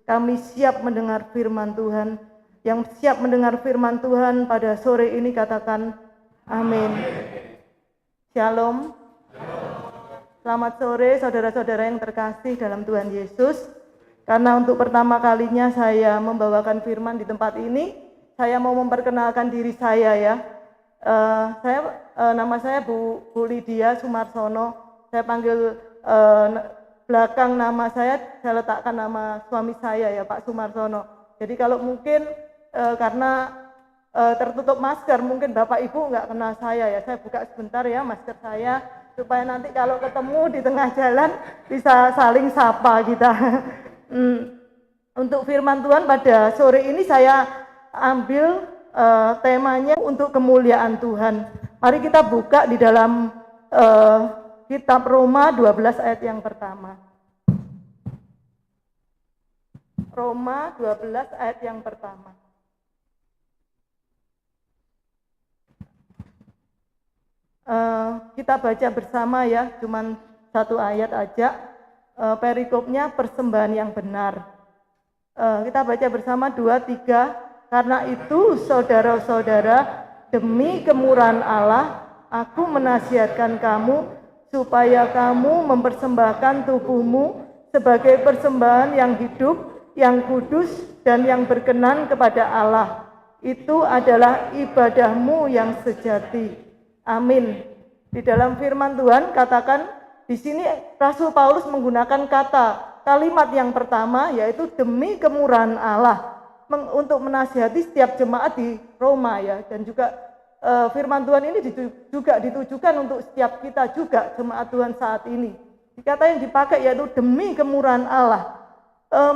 Kami siap mendengar firman Tuhan. Yang siap mendengar firman Tuhan pada sore ini katakan amin. Shalom. Selamat sore saudara-saudara yang terkasih dalam Tuhan Yesus. Karena untuk pertama kalinya saya membawakan firman di tempat ini, saya mau memperkenalkan diri saya ya. Nama saya Bu Lydia Sumarsono. Saya panggil belakang nama saya letakkan nama suami saya ya, Pak Sumarsono. Jadi kalau mungkin karena tertutup masker, mungkin Bapak Ibu nggak kenal saya ya. Saya buka sebentar ya masker saya, supaya nanti kalau ketemu di tengah jalan bisa saling sapa kita. Untuk firman Tuhan pada sore ini saya ambil temanya untuk kemuliaan Tuhan. Mari kita buka di dalam kitab Roma 12 ayat yang pertama. Roma 12 ayat yang pertama. Kita baca bersama ya, cuman satu ayat aja. Perikopnya persembahan yang benar. Kita baca bersama 2, 3. Karena itu saudara-saudara, demi kemurahan Allah, aku menasihatkan kamu supaya kamu mempersembahkan tubuhmu sebagai persembahan yang hidup, yang kudus, dan yang berkenan kepada Allah. Itu adalah ibadahmu yang sejati. Amin. Di dalam firman Tuhan katakan, di sini Rasul Paulus menggunakan kalimat yang pertama, yaitu demi kemurahan Allah, untuk menasihati setiap jemaat di Roma ya. Dan juga firman Tuhan ini juga ditujukan untuk setiap kita juga, jemaat Tuhan saat ini. Kata yang dipakai yaitu demi kemurahan Allah.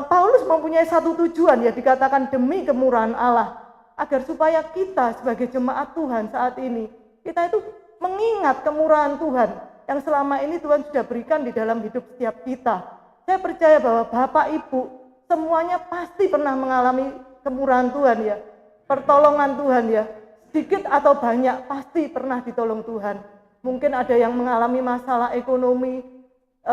Paulus mempunyai satu tujuan ya, dikatakan demi kemurahan Allah, agar supaya kita sebagai jemaat Tuhan saat ini, kita itu mengingat kemurahan Tuhan yang selama ini Tuhan sudah berikan di dalam hidup setiap kita. Saya percaya bahwa Bapak Ibu semuanya pasti pernah mengalami kemurahan Tuhan ya, pertolongan Tuhan ya, sedikit atau banyak pasti pernah ditolong Tuhan. Mungkin ada yang mengalami masalah ekonomi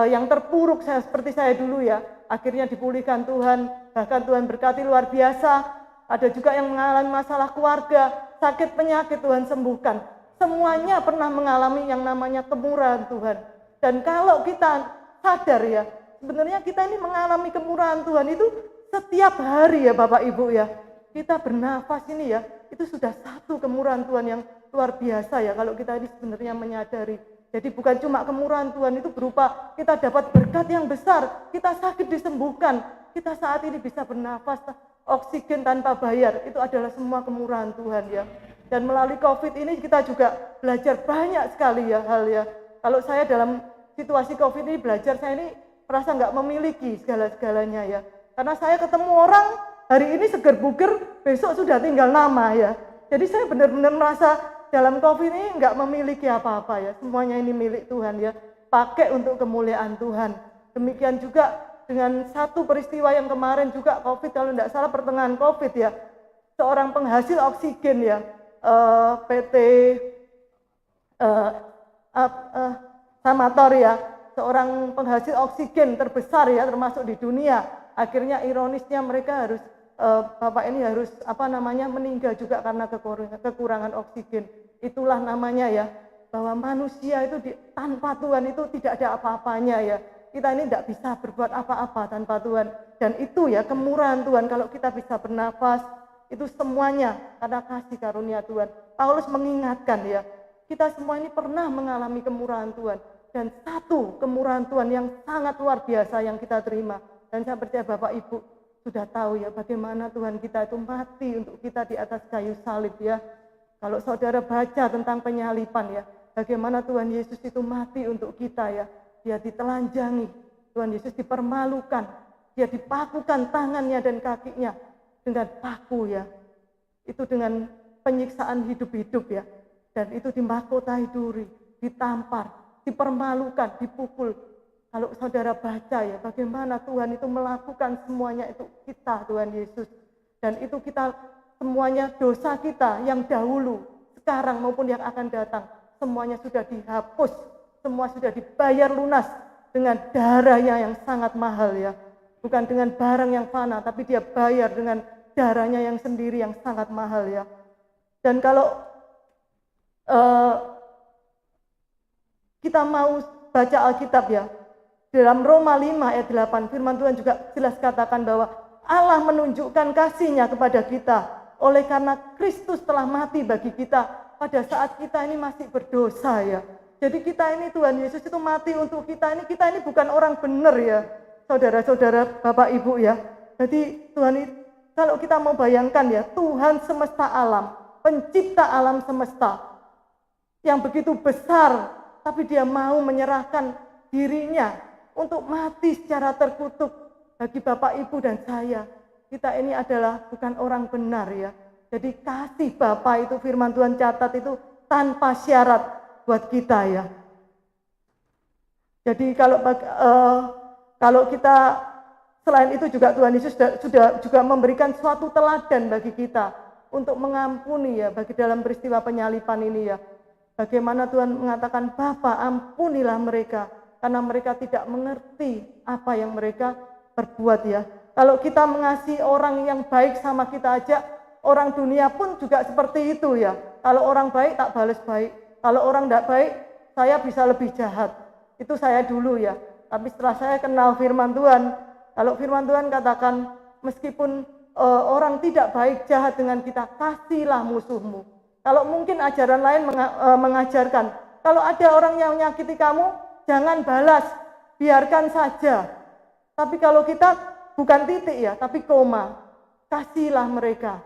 yang terpuruk seperti saya dulu ya, akhirnya dipulihkan Tuhan, bahkan Tuhan berkati luar biasa. Ada juga yang mengalami masalah keluarga, sakit penyakit Tuhan sembuhkan. Semuanya pernah mengalami yang namanya kemurahan Tuhan. Dan kalau kita sadar ya, sebenarnya kita ini mengalami kemurahan Tuhan itu setiap hari ya Bapak Ibu ya. Kita bernafas ini ya, itu sudah satu kemurahan Tuhan yang luar biasa ya, kalau kita ini sebenarnya menyadari. Jadi bukan cuma kemurahan Tuhan itu berupa kita dapat berkat yang besar, kita sakit disembuhkan, kita saat ini bisa bernafas, oksigen tanpa bayar, itu adalah semua kemurahan Tuhan ya. Dan melalui COVID ini kita juga belajar banyak sekali ya hal ya. Kalau saya dalam situasi COVID ini belajar, saya ini merasa nggak memiliki segala-segalanya ya. Karena saya ketemu orang hari ini seger buger, besok sudah tinggal nama ya. Jadi saya benar-benar merasa dalam COVID ini nggak memiliki apa-apa ya. Semuanya ini milik Tuhan ya. Pakai untuk kemuliaan Tuhan. Demikian juga dengan satu peristiwa yang kemarin juga COVID, kalau tidak salah pertengahan COVID ya. Seorang penghasil oksigen ya. PT Samator ya, seorang penghasil oksigen terbesar ya, termasuk di dunia. Akhirnya ironisnya mereka harus Bapak ini harus meninggal juga karena kekurangan oksigen. Itulah namanya ya, bahwa manusia itu tanpa Tuhan itu tidak ada apa-apanya ya. Kita ini tidak bisa berbuat apa-apa tanpa Tuhan. Dan itu ya kemurahan Tuhan, kalau kita bisa bernafas, itu semuanya karena kasih karunia Tuhan. Paulus mengingatkan ya, kita semua ini pernah mengalami kemurahan Tuhan. Dan satu kemurahan Tuhan yang sangat luar biasa yang kita terima. Dan saya percaya Bapak Ibu sudah tahu ya, bagaimana Tuhan kita itu mati untuk kita di atas kayu salib ya. Kalau saudara baca tentang penyalipan ya, bagaimana Tuhan Yesus itu mati untuk kita ya. Dia ditelanjangi, Tuhan Yesus dipermalukan, dia dipakukan tangannya dan kakinya dengan paku ya, itu dengan penyiksaan hidup-hidup ya, dan itu dimahkotai duri, ditampar, dipermalukan, dipukul. Kalau saudara baca ya, bagaimana Tuhan itu melakukan semuanya itu kita, Tuhan Yesus, dan itu kita semuanya dosa kita yang dahulu, sekarang maupun yang akan datang, semuanya sudah dihapus, semua sudah dibayar lunas dengan darahnya yang sangat mahal ya. bukan dengan barang yang fana, tapi dia bayar dengan darahnya yang sendiri yang sangat mahal ya. Dan kalau kita mau baca Alkitab ya, dalam Roma 5 ayat 8 firman Tuhan juga jelas katakan bahwa Allah menunjukkan kasih-Nya kepada kita oleh karena Kristus telah mati bagi kita pada saat kita ini masih berdosa ya. Jadi kita ini, Tuhan Yesus itu mati untuk kita ini bukan orang benar ya, saudara-saudara, Bapak Ibu ya. Jadi Tuhan, kalau kita mau bayangkan ya, Tuhan semesta alam, pencipta alam semesta, yang begitu besar, tapi dia mau menyerahkan dirinya untuk mati secara terkutuk bagi Bapak Ibu dan saya. Kita ini adalah bukan orang benar ya. Jadi kasih Bapa itu firman Tuhan catat itu tanpa syarat buat kita ya. Jadi kalau kita selain itu juga Tuhan Yesus sudah juga memberikan suatu teladan bagi kita untuk mengampuni ya bagi dalam peristiwa penyalipan ini ya. Bagaimana Tuhan mengatakan, Bapa ampunilah mereka karena mereka tidak mengerti apa yang mereka perbuat ya. Kalau kita mengasihi orang yang baik sama kita aja, orang dunia pun juga seperti itu ya. Kalau orang baik tak balas baik. Kalau orang tidak baik, saya bisa lebih jahat. Itu saya dulu ya. Tapi setelah saya kenal firman Tuhan, kalau firman Tuhan katakan, meskipun orang tidak baik, jahat dengan kita, kasihlah musuhmu. Kalau mungkin ajaran lain mengajarkan, kalau ada orang yang menyakiti kamu, jangan balas, biarkan saja. Tapi kalau kita bukan titik ya, tapi koma, kasihlah mereka,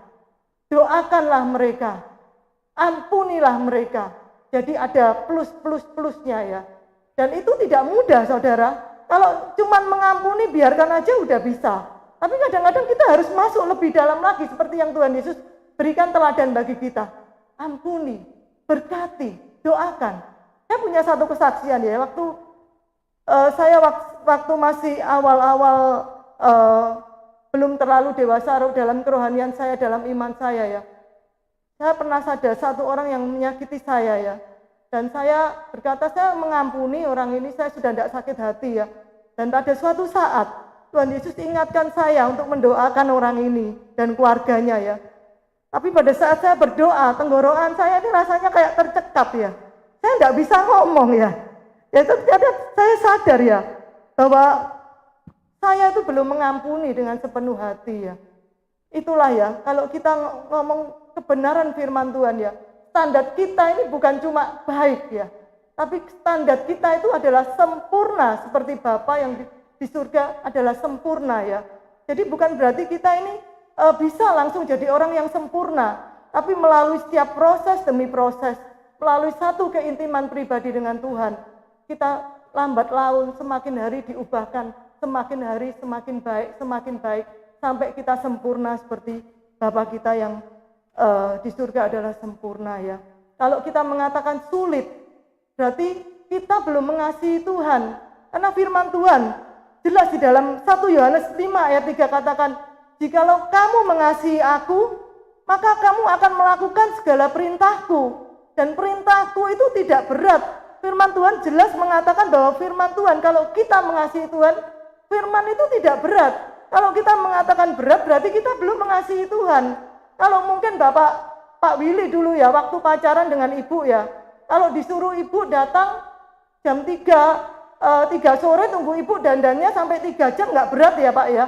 doakanlah mereka, ampunilah mereka. Jadi ada plus-plus-plusnya ya. Dan itu tidak mudah saudara. Kalau cuma mengampuni biarkan aja udah bisa. Tapi kadang-kadang kita harus masuk lebih dalam lagi seperti yang Tuhan Yesus berikan teladan bagi kita. Ampuni, berkati, doakan. Saya punya satu kesaksian ya. Waktu masih awal-awal belum terlalu dewasa dalam kerohanian saya, dalam iman saya ya. Saya pernah ada satu orang yang menyakiti saya ya. Dan saya berkata, saya mengampuni orang ini, saya sudah tidak sakit hati ya. Dan pada suatu saat, Tuhan Yesus ingatkan saya untuk mendoakan orang ini dan keluarganya ya. Tapi pada saat saya berdoa, tenggorokan saya ini rasanya kayak tercekap ya. Saya tidak bisa ngomong ya. Ya itu saya sadar ya, bahwa saya itu belum mengampuni dengan sepenuh hati ya. Itulah ya, kalau kita ngomong kebenaran firman Tuhan ya, standar kita ini bukan cuma baik ya, tapi standar kita itu adalah sempurna seperti Bapa yang di surga adalah sempurna ya. Jadi bukan berarti kita ini bisa langsung jadi orang yang sempurna, tapi melalui setiap proses demi proses, melalui satu keintiman pribadi dengan Tuhan, kita lambat laun semakin hari diubahkan, semakin hari semakin baik, sampai kita sempurna seperti Bapa kita yang di surga adalah sempurna ya. Kalau kita mengatakan sulit, berarti kita belum mengasihi Tuhan. Karena firman Tuhan jelas di dalam 1 Yohanes 5 ayat 3 katakan, jikalau kamu mengasihi aku, maka kamu akan melakukan segala perintahku. Dan perintahku itu tidak berat. Firman Tuhan jelas mengatakan bahwa firman Tuhan, kalau kita mengasihi Tuhan, firman itu tidak berat. Kalau kita mengatakan berat, berarti kita belum mengasihi Tuhan. Kalau mungkin Pak Willy dulu ya, waktu pacaran dengan ibu ya, kalau disuruh ibu datang jam 3 sore tunggu ibu dandannya sampai 3 jam, nggak berat ya Pak ya.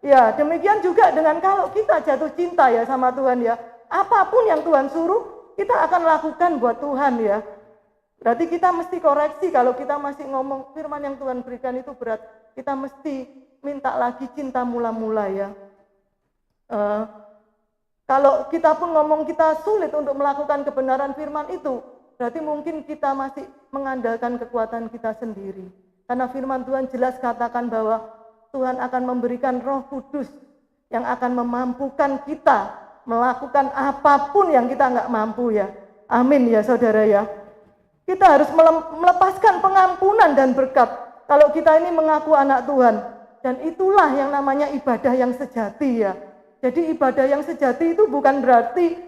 Ya demikian juga dengan kalau kita jatuh cinta ya sama Tuhan ya, apapun yang Tuhan suruh, kita akan lakukan buat Tuhan ya. Berarti kita mesti koreksi kalau kita masih ngomong firman yang Tuhan berikan itu berat, kita mesti minta lagi cinta mula-mula ya. Kalau kita pun ngomong kita sulit untuk melakukan kebenaran firman itu, berarti mungkin kita masih mengandalkan kekuatan kita sendiri. Karena firman Tuhan jelas katakan bahwa Tuhan akan memberikan Roh Kudus yang akan memampukan kita melakukan apapun yang kita nggak mampu ya. Amin ya saudara ya. Kita harus melepaskan pengampunan dan berkat kalau kita ini mengaku anak Tuhan. Dan itulah yang namanya ibadah yang sejati ya. Jadi ibadah yang sejati itu bukan berarti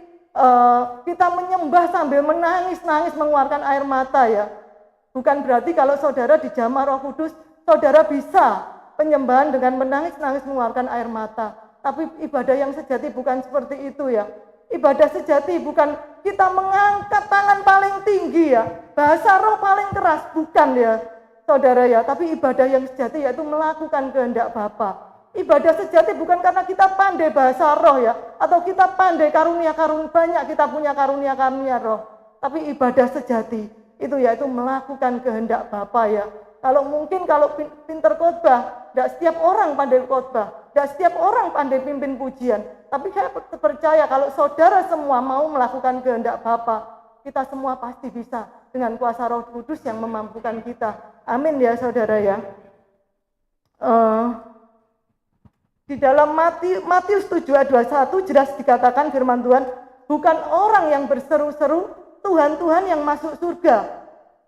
kita menyembah sambil menangis-nangis mengeluarkan air mata ya. Bukan berarti kalau saudara dijamah Roh Kudus, saudara bisa penyembahan dengan menangis-nangis mengeluarkan air mata. Tapi ibadah yang sejati bukan seperti itu ya. Ibadah sejati bukan kita mengangkat tangan paling tinggi ya, bahasa roh paling keras, bukan ya saudara ya. Tapi ibadah yang sejati yaitu melakukan kehendak Bapa. Ibadah sejati bukan karena kita pandai bahasa roh ya, atau kita pandai karunia-karunia, banyak kita punya karunia-karunia roh. Tapi ibadah sejati itu yaitu melakukan kehendak Bapa ya. Kalau mungkin kalau pinter khotbah, tidak setiap orang pandai khotbah, tidak setiap orang pandai pimpin pujian. Tapi saya percaya kalau saudara semua mau melakukan kehendak Bapa, kita semua pasti bisa dengan kuasa Roh Kudus yang memampukan kita. Amin ya saudara ya. Di dalam Matius 7 ayat 21 jelas dikatakan firman Tuhan, bukan orang yang berseru-seru Tuhan Tuhan yang masuk surga,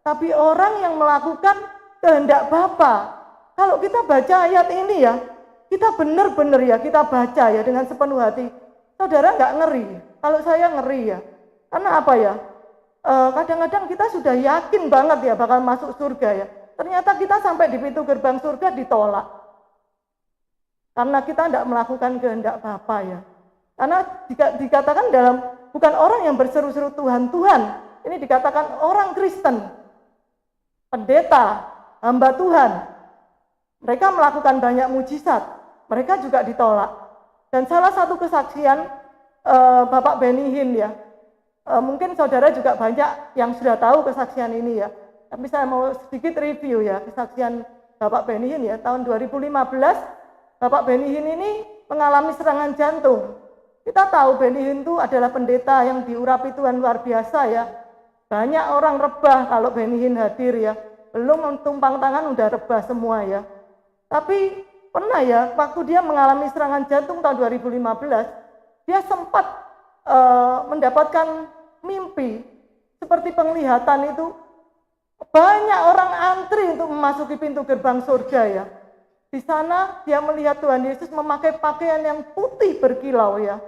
tapi orang yang melakukan kehendak Bapa. Kalau kita baca ayat ini ya, kita benar-benar ya, kita baca ya dengan sepenuh hati. Saudara nggak ngeri? Kalau saya ngeri ya. Karena apa ya? Kadang-kadang kita sudah yakin banget ya bakal masuk surga ya. Ternyata kita sampai di pintu gerbang surga ditolak. Karena kita tidak melakukan kehendak Bapa ya. Karena dikatakan dalam, bukan orang yang berseru-seru Tuhan, Tuhan. Ini dikatakan orang Kristen, pendeta, hamba Tuhan. Mereka melakukan banyak mujizat, mereka juga ditolak. Dan salah satu kesaksian Bapak Benny Hinn ya, mungkin saudara juga banyak yang sudah tahu kesaksian ini ya. Tapi saya mau sedikit review ya kesaksian Bapak Benny Hinn ya. Tahun 2015 Bapak Benny Hinn ini mengalami serangan jantung. Kita tahu Benny Hinn itu adalah pendeta yang diurapi Tuhan luar biasa ya. Banyak orang rebah kalau Benny Hinn hadir ya. Belum tumpang tangan udah rebah semua ya. Tapi pernah ya waktu dia mengalami serangan jantung tahun 2015, dia sempat mendapatkan mimpi seperti penglihatan itu, banyak orang antri untuk memasuki pintu gerbang surga ya. Di sana dia melihat Tuhan Yesus memakai pakaian yang putih berkilau ya.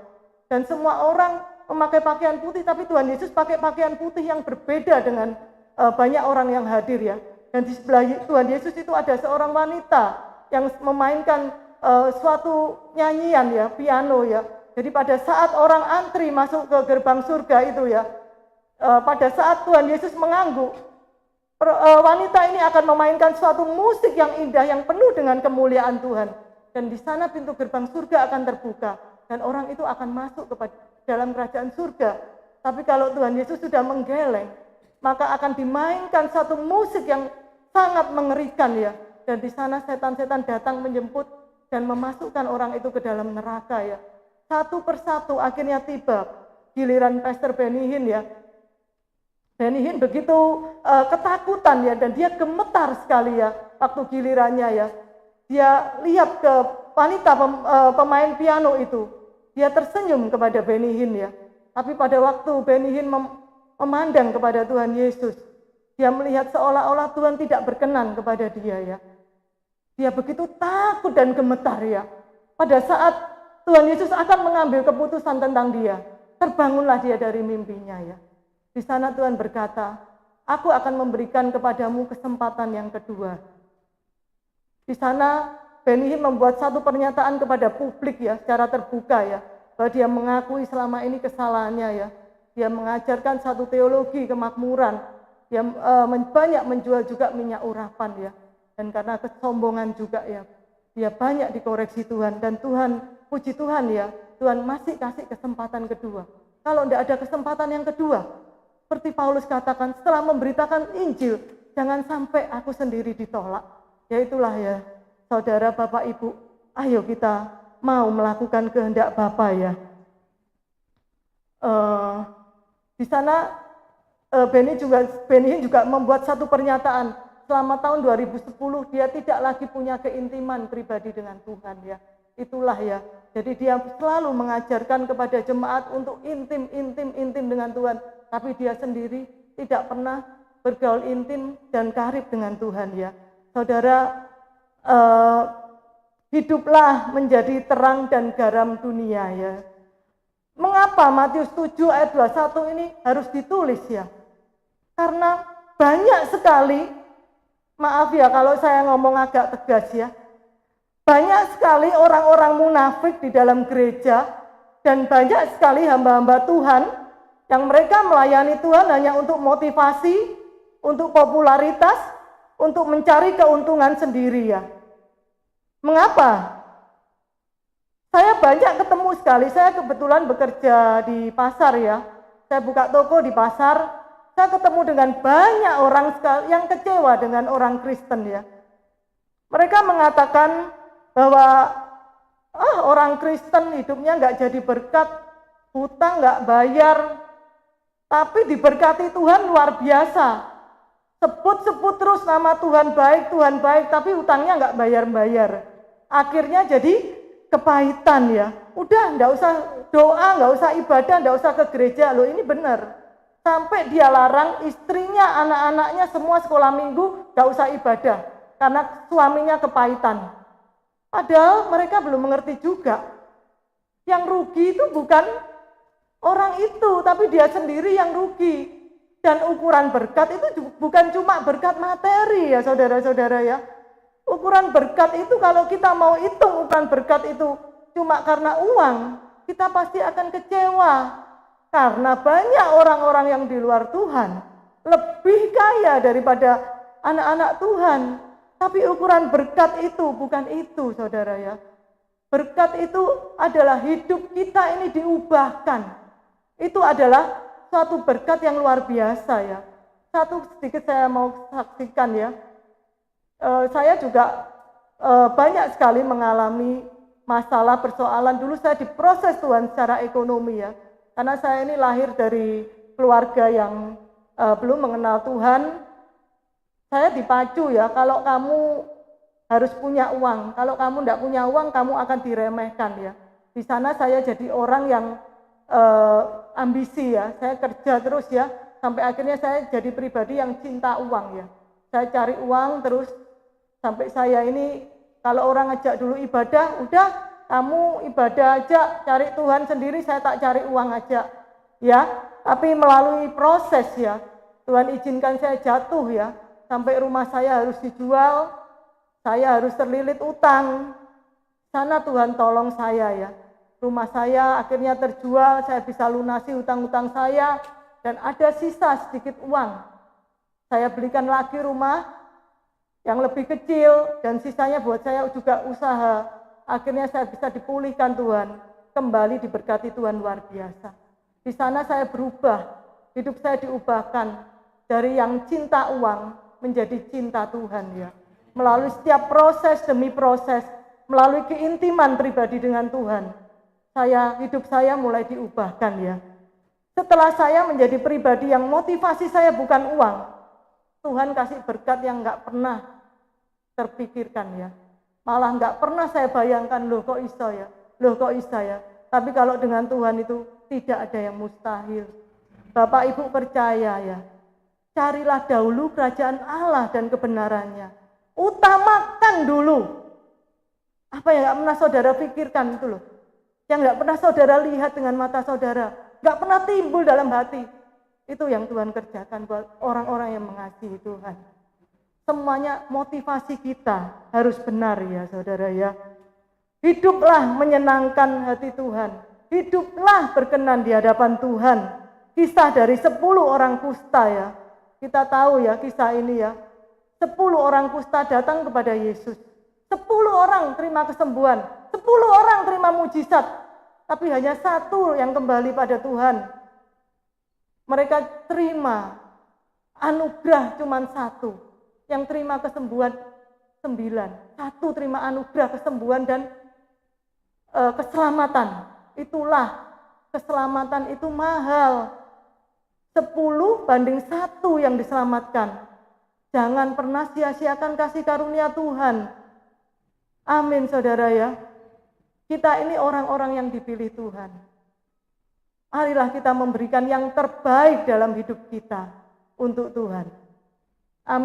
Dan semua orang memakai pakaian putih, tapi Tuhan Yesus pakai pakaian putih yang berbeda dengan banyak orang yang hadir ya. Dan di sebelah Tuhan Yesus itu ada seorang wanita yang memainkan suatu nyanyian ya, piano ya. Jadi pada saat orang antri masuk ke gerbang surga itu ya, pada saat Tuhan Yesus mengangguk, wanita ini akan memainkan suatu musik yang indah yang penuh dengan kemuliaan Tuhan. Dan di sana pintu gerbang surga akan terbuka dan orang itu akan masuk ke dalam kerajaan surga. Tapi kalau Tuhan Yesus sudah menggeleng, maka akan dimainkan satu musik yang sangat mengerikan ya. Dan di sana setan-setan datang menjemput dan memasukkan orang itu ke dalam neraka ya. Satu persatu akhirnya tiba giliran Pastor Benny Hinn ya. Benny Hinn begitu ketakutan ya, dan dia gemetar sekali ya waktu gilirannya ya. Dia lihat ke wanita pemain piano itu. Dia tersenyum kepada Benny Hinn ya. Tapi pada waktu Benny Hinn memandang kepada Tuhan Yesus, dia melihat seolah-olah Tuhan tidak berkenan kepada dia ya. Dia begitu takut dan gemetar ya. Pada saat Tuhan Yesus akan mengambil keputusan tentang dia, terbangunlah dia dari mimpinya ya. Di sana Tuhan berkata, aku akan memberikan kepadamu kesempatan yang kedua. Di sana Benny Hinn membuat satu pernyataan kepada publik ya, secara terbuka ya, bahwa dia mengakui selama ini kesalahannya ya. Dia mengajarkan satu teologi kemakmuran. Dia banyak menjual juga minyak urapan ya. Dan karena kesombongan juga ya, dia banyak dikoreksi Tuhan. Dan Tuhan, puji Tuhan ya, Tuhan masih kasih kesempatan kedua. Kalau tidak ada kesempatan yang kedua, seperti Paulus katakan, setelah memberitakan Injil, jangan sampai aku sendiri ditolak. Ya itulah ya, saudara, Bapak, Ibu, ayo kita mau melakukan kehendak Bapa ya. Di sana Benny Hinn juga membuat satu pernyataan. Selama tahun 2010 dia tidak lagi punya keintiman pribadi dengan Tuhan ya. Itulah ya. Jadi dia selalu mengajarkan kepada jemaat untuk intim dengan Tuhan. Tapi dia sendiri tidak pernah bergaul intim dan karib dengan Tuhan ya. Saudara, hiduplah menjadi terang dan garam dunia ya. Mengapa Matius 7 ayat 21 ini harus ditulis ya? Karena banyak sekali, maaf ya kalau saya ngomong agak tegas ya, Banyak sekali orang-orang munafik di dalam gereja dan banyak sekali hamba-hamba Tuhan yang mereka melayani Tuhan hanya untuk motivasi, untuk popularitas, untuk mencari keuntungan sendiri ya. Mengapa? Saya banyak ketemu sekali, saya kebetulan bekerja di pasar ya. Saya buka toko di pasar, saya ketemu dengan banyak orang sekali yang kecewa dengan orang Kristen ya. Mereka mengatakan bahwa orang Kristen hidupnya nggak jadi berkat, hutang nggak bayar, tapi diberkati Tuhan luar biasa. Sebut-sebut terus nama Tuhan baik, tapi hutangnya nggak bayar-bayar. Akhirnya jadi kepahitan ya. Udah nggak usah doa, nggak usah ibadah, nggak usah ke gereja. Loh ini benar. Sampai dia larang istrinya, anak-anaknya semua sekolah minggu nggak usah ibadah. Karena suaminya kepahitan. Padahal mereka belum mengerti juga. Yang rugi itu bukan orang itu, tapi dia sendiri yang rugi. Dan ukuran berkat itu bukan cuma berkat materi ya saudara-saudara ya. Ukuran berkat itu kalau kita mau hitung ukuran berkat itu cuma karena uang, kita pasti akan kecewa. Karena banyak orang-orang yang di luar Tuhan lebih kaya daripada anak-anak Tuhan. Tapi ukuran berkat itu bukan itu saudara ya. Berkat itu adalah hidup kita ini diubahkan. Itu adalah suatu berkat yang luar biasa ya. Satu sedikit saya mau saksikan ya. Saya juga banyak sekali mengalami masalah persoalan. Dulu saya diproses Tuhan secara ekonomi ya. Karena saya ini lahir dari keluarga yang belum mengenal Tuhan. Saya dipacu ya, kalau kamu harus punya uang. Kalau kamu tidak punya uang, kamu akan diremehkan ya. Di sana saya jadi orang yang ambisi ya. Saya kerja terus ya, sampai akhirnya saya jadi pribadi yang cinta uang ya. Saya cari uang terus sampai saya ini kalau orang ngajak dulu ibadah, udah kamu ibadah aja, cari Tuhan sendiri, saya tak cari uang aja ya. Tapi melalui proses ya, Tuhan izinkan saya jatuh ya, sampai rumah saya harus dijual, saya harus terlilit utang. Sana Tuhan tolong saya ya, rumah saya akhirnya terjual, saya bisa lunasi hutang-hutang saya, dan ada sisa sedikit uang. Saya belikan lagi rumah yang lebih kecil dan sisanya buat saya juga usaha. Akhirnya saya bisa dipulihkan Tuhan, kembali diberkati Tuhan luar biasa. Di sana saya berubah, hidup saya diubahkan dari yang cinta uang menjadi cinta Tuhan ya. Melalui setiap proses demi proses, melalui keintiman pribadi dengan Tuhan, hidup saya mulai diubahkan ya. Setelah saya menjadi pribadi yang motivasi saya bukan uang, Tuhan kasih berkat yang nggak pernah terpikirkan ya. Malah nggak pernah saya bayangkan, loh kok iso ya, loh kok iso ya. Tapi kalau dengan Tuhan itu tidak ada yang mustahil. Bapak Ibu percaya ya, carilah dahulu kerajaan Allah dan kebenarannya. Utamakan dulu apa yang nggak pernah saudara pikirkan itu loh. Yang nggak pernah saudara lihat dengan mata saudara, nggak pernah timbul dalam hati. Itu yang Tuhan kerjakan buat orang-orang yang mengasihi Tuhan. Semuanya motivasi kita harus benar ya saudara ya. Hiduplah menyenangkan hati Tuhan. Hiduplah berkenan di hadapan Tuhan. Kisah dari 10 orang kusta ya. Kita tahu ya kisah ini ya. 10 orang kusta datang kepada Yesus. 10 orang terima kesembuhan. 10 orang terima mujizat. Tapi hanya 1 yang kembali pada Tuhan. Mereka terima anugerah cuma 1. Yang terima kesembuhan 9. 1 terima anugerah kesembuhan dan keselamatan. Itulah keselamatan itu mahal. 10 banding 1 yang diselamatkan. Jangan pernah sia-siakan kasih karunia Tuhan. Amin saudara ya. Kita ini orang-orang yang dipilih Tuhan. Marilah kita memberikan yang terbaik dalam hidup kita untuk Tuhan.